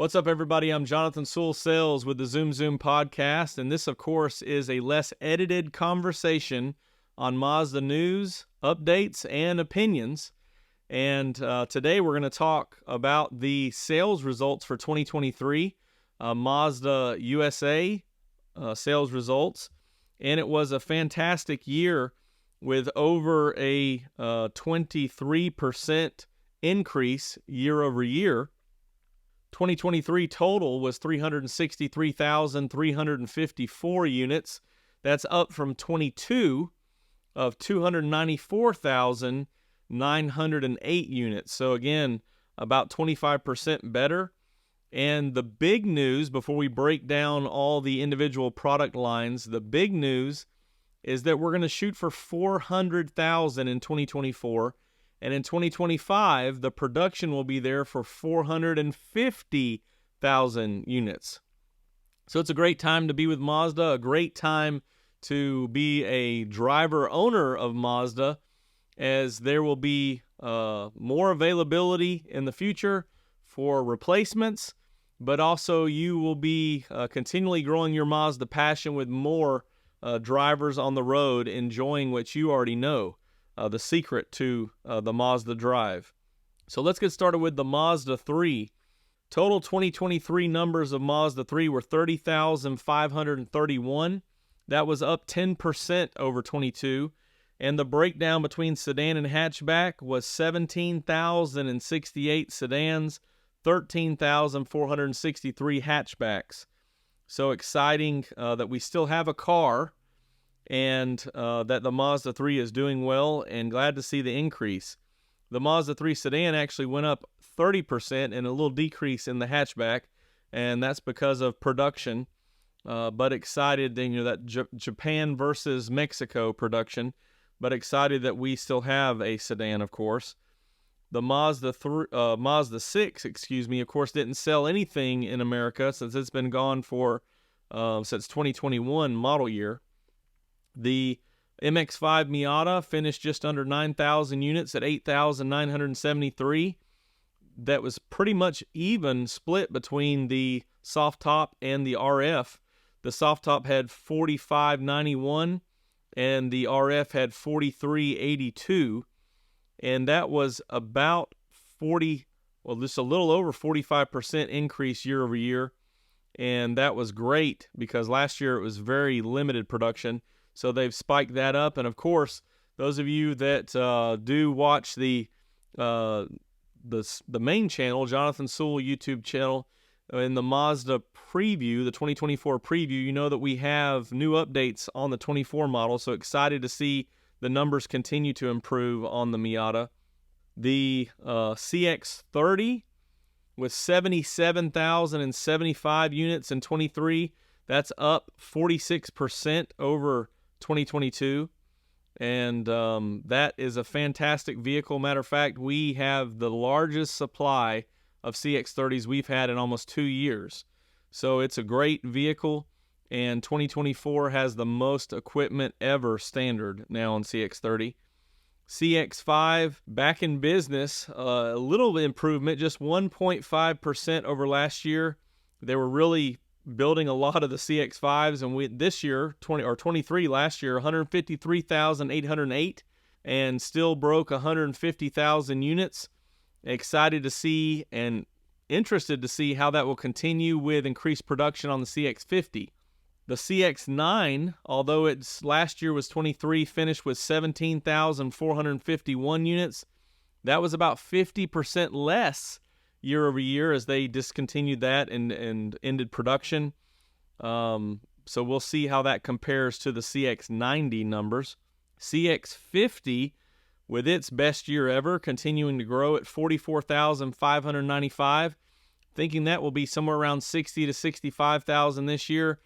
What's up, everybody? I'm Jonathan Sewell Sales with the Zoom Zoom podcast, and this, of course, is a less edited conversation on Mazda news, updates, and opinions. And today we're going to talk about the sales results for 2023, Mazda USA sales results, and it was a fantastic year with over a 23% increase year over year. 2023 total was 363,354 units. That's up from 22 of 294,908 units. So again, about 25% better. And the big news, before we break down all the individual product lines, the big news is that we're going to shoot for 400,000 in 2024. And in 2025, the production will be there for 450,000 units. So it's a great time to be with Mazda, a great time to be a driver owner of Mazda, as there will be more availability in the future for replacements, but also you will be continually growing your Mazda passion with more drivers on the road enjoying what you already know. The secret to the Mazda drive. So let's get started with the Mazda 3. Total 2023 numbers of Mazda 3 were 30,531. That was up 10% over 22. And the breakdown between sedan and hatchback was 17,068 sedans, 13,463 hatchbacks. So exciting that we still have a car, and that the Mazda 3 is doing well, and glad to see the increase. The Mazda 3 sedan actually went up 30% and a little decrease in the hatchback, and that's because of production. But excited, that Japan versus Mexico production, but excited that we still have a sedan, of course. The Mazda 6, of course, didn't sell anything in America since it's been gone for since 2021 model year. The MX-5 Miata finished just under 9,000 units at 8,973. That was pretty much even split between the soft top and the RF. The soft top had 4,591 and the RF had 4,382. And that was about just a little over 45% increase year over year. And that was great because last year it was very limited production. So they've spiked that up, and of course, those of you that do watch the main channel, Jonathan Sewell YouTube channel, in the Mazda preview, the 2024 preview, you know that we have new updates on the 24 model. So excited to see the numbers continue to improve on the Miata. The CX30 with 77,075 units in 23. That's up 46% over 2022, and that is a fantastic vehicle. Matter of fact, we have the largest supply of CX30s we've had in almost 2 years. So it's a great vehicle, and 2024 has the most equipment ever standard now on CX30. CX5 back in business, a little improvement, just 1.5% over last year. They were really building a lot of the CX5s, and this year, 23 last year, 153,808, and still broke 150,000 units. Excited to see and interested to see how that will continue with increased production on the CX50. The CX9, although its last year was 23, finished with 17,451 units. That was about 50% less year over year as they discontinued that and ended production. So we'll see how that compares to the CX90 numbers. CX50, with its best year ever, continuing to grow at 44,595. Thinking that will be somewhere around 60 to 65,000 this year,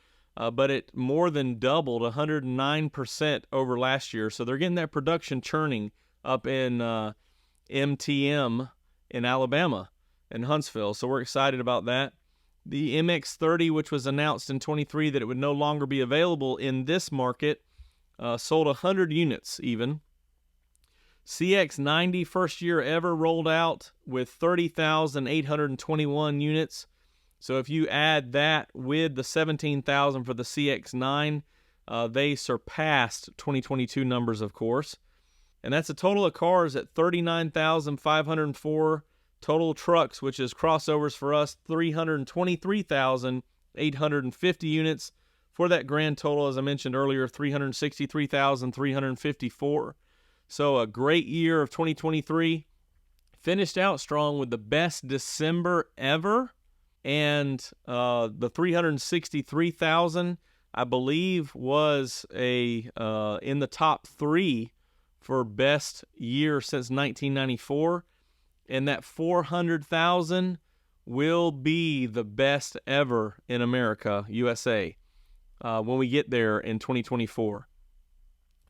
but it more than doubled, 109% over last year. So they're getting that production churning up in MTM in Alabama. In Huntsville, so we're excited about that. The MX-30, which was announced in 23 that it would no longer be available in this market, sold 100 units even. CX90, first year ever, rolled out with 30,821 units. So if you add that with the $17,000 for the CX9, they surpassed 2022 numbers, of course. And that's a total of cars at 39,504. Total trucks, which is crossovers for us, 323,850 units. For that grand total, as I mentioned earlier, 363,354. So a great year of 2023. Finished out strong with the best December ever. And the 363,000, I believe, was in the top 3 for best year since 1994. And that 400,000 will be the best ever in America, USA, when we get there in 2024.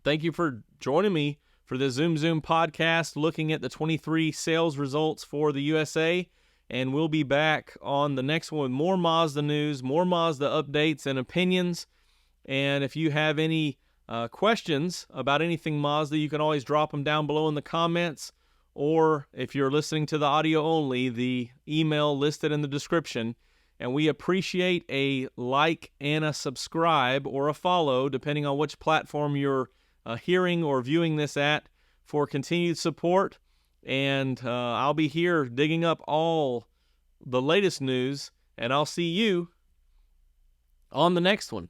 Thank you for joining me for the Zoom Zoom podcast, looking at the 23 sales results for the USA. And we'll be back on the next one with more Mazda news, more Mazda updates and opinions. And if you have any questions about anything Mazda, you can always drop them down below in the comments. Or if you're listening to the audio only, the email listed in the description. And we appreciate a like and a subscribe or a follow, depending on which platform you're hearing or viewing this at, for continued support. And I'll be here digging up all the latest news, and I'll see you on the next one.